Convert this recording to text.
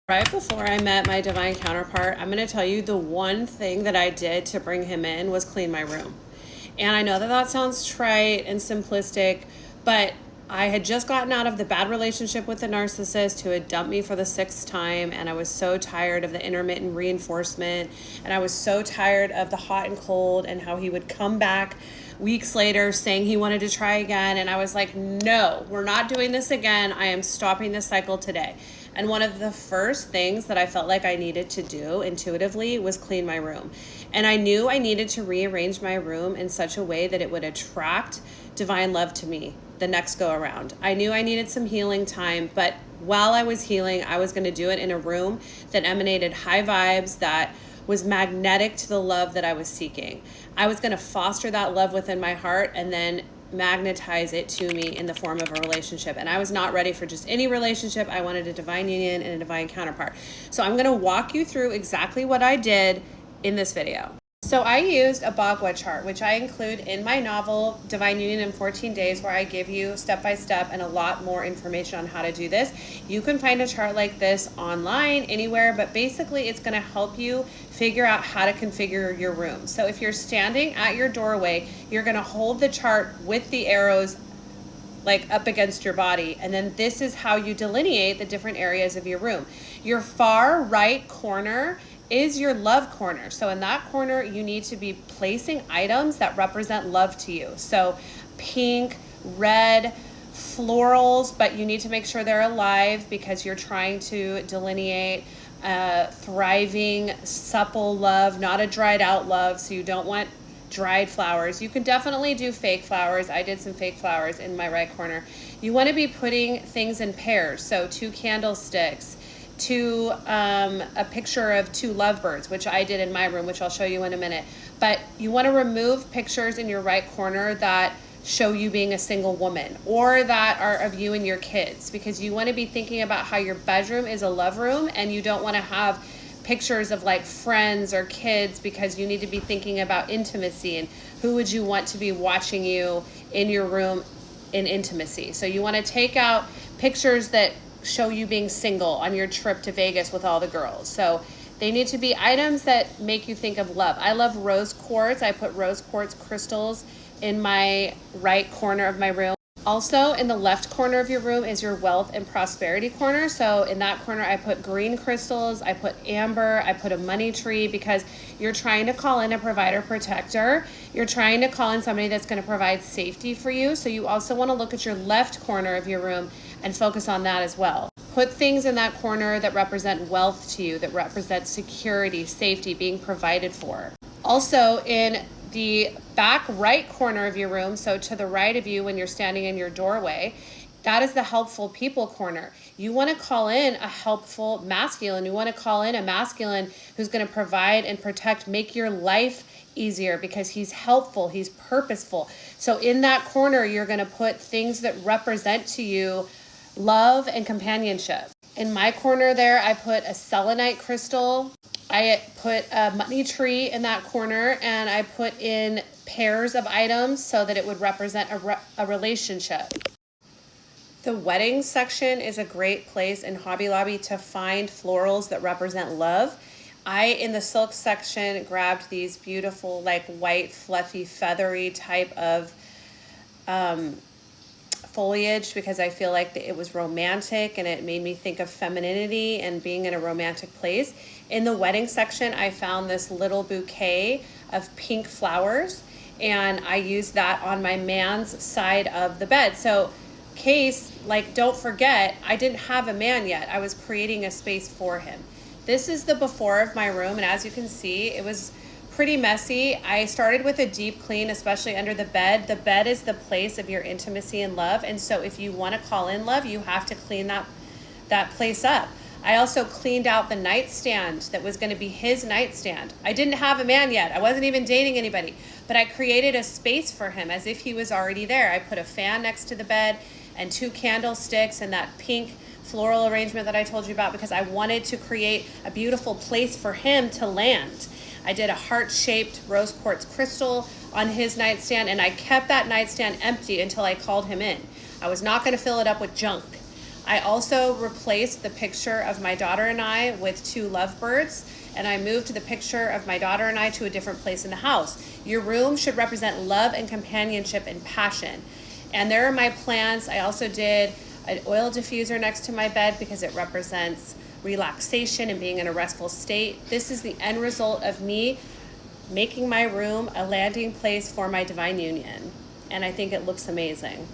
Right before I met my divine counterpart, I'm going to tell you the one thing that I did to bring him in was clean my room. And I know that that sounds trite and simplistic, but I had just gotten out of the bad relationship with the narcissist who had dumped me for the 6th time, and I was so tired of the intermittent reinforcement, and I was so tired of the hot and cold and how he would come back weeks later saying he wanted to try again. And I was like, no, we're not doing this again. I am stopping this cycle today. And one of the first things that I felt like I needed to do intuitively was clean my room. And I knew I needed to rearrange my room in such a way that it would attract divine love to me the next go around. I knew I needed some healing time, but while I was healing, I was going to do it in a room that emanated high vibes, that was magnetic to the love that I was seeking. I was going to foster that love within my heart and then magnetize it to me in the form of a relationship. And I was not ready for just any relationship. I wanted a divine union and a divine counterpart. So I'm going to walk you through exactly what I did in this video. So I used a Bagua chart, which I include in my novel, Divine Union in 14 Days, where I give you step-by-step and a lot more information on how to do this. You can find a chart like this online, anywhere, but basically it's going to help you figure out how to configure your room. So if you're standing at your doorway, you're going to hold the chart with the arrows like up against your body, and then this is how you delineate the different areas of your room. Your far right corner is your love corner. So in that corner, you need to be placing items that represent love to you. So pink, red, florals, but you need to make sure they're alive because you're trying to delineate thriving, supple love, not a dried out love. So you don't want dried flowers. You can definitely do fake flowers. I did some fake flowers in my right corner. You want to be putting things in pairs. So 2 candlesticks, to a picture of 2 lovebirds, which I did in my room, which I'll show you in a minute. But you want to remove pictures in your right corner that show you being a single woman or that are of you and your kids, because you want to be thinking about how your bedroom is a love room, and you don't want to have pictures of like friends or kids, because you need to be thinking about intimacy and who would you want to be watching you in your room in intimacy. So you want to take out pictures that show you being single on your trip to Vegas with all the girls. So they need to be items that make you think of love. I love rose quartz. I put rose quartz crystals in my right corner of my room. Also, in the left corner of your room is your wealth and prosperity corner. So in that corner, I put green crystals, I put amber, I put a money tree, because you're trying to call in a provider protector. You're trying to call in somebody that's going to provide safety for you. So you also want to look at your left corner of your room and focus on that as well. Put things in that corner that represent wealth to you, that represent security, safety, being provided for. Also, in the back right corner of your room, so to the right of you when you're standing in your doorway, that is the helpful people corner. You want to call in a helpful masculine. You want to call in a masculine who's going to provide and protect, make your life easier, because he's helpful, he's purposeful. So in that corner, you're going to put things that represent to you love and companionship. In my corner there, I put a selenite crystal. I put a money tree in that corner, and I put in pairs of items so that it would represent a relationship. The wedding section is a great place in Hobby Lobby to find florals that represent love. In the silk section, grabbed these beautiful, like white, fluffy, feathery type of foliage, because I feel like it was romantic and it made me think of femininity and being in a romantic place. In the wedding section, I found this little bouquet of pink flowers, and I used that on my man's side of the bed. So don't forget, I didn't have a man yet. I was creating a space for him. This is the before of my room, and as you can see, it was pretty messy. I started with a deep clean, especially under the bed. The bed is the place of your intimacy and love, and so if you want to call in love, you have to clean that place up. I also cleaned out the nightstand that was going to be his nightstand. I didn't have a man yet. I wasn't even dating anybody, but I created a space for him as if he was already there. I put a fan next to the bed and 2 candlesticks and that pink floral arrangement that I told you about, because I wanted to create a beautiful place for him to land. I did a heart-shaped rose quartz crystal on his nightstand, and I kept that nightstand empty until I called him in. I was not going to fill it up with junk. I also replaced the picture of my daughter and I with 2 lovebirds, and I moved the picture of my daughter and I to a different place in the house. Your room should represent love and companionship and passion. And there are my plants. I also did an oil diffuser next to my bed because it represents relaxation and being in a restful state. This is the end result of me making my room a landing place for my divine union. And I think it looks amazing.